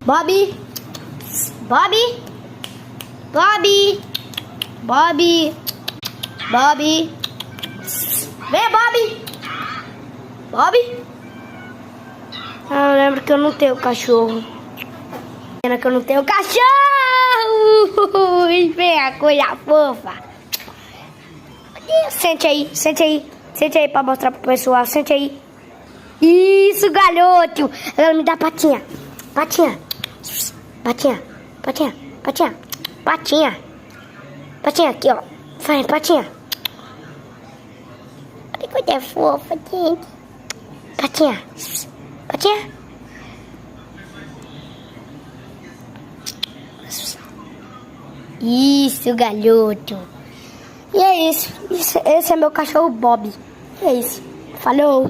Bob. Bob. Bob. Bob. Bob. Vem, Bob. Bob. Eu lembro que eu não tenho cachorro. Pena que eu não tenho cachorro. Vem a coisa fofa. Sente aí, sente aí. Sente aí pra mostrar pro pessoal. Sente aí. Isso, garoto. Agora me dá patinha. Patinha. Patinha. Patinha. Patinha. Patinha. Patinha aqui, ó. Vai, patinha. Olha que coisa fofa, gente. Patinha. Patinha. Isso, garoto. E é isso. Esse é meu cachorro Bob. E é isso. Falou.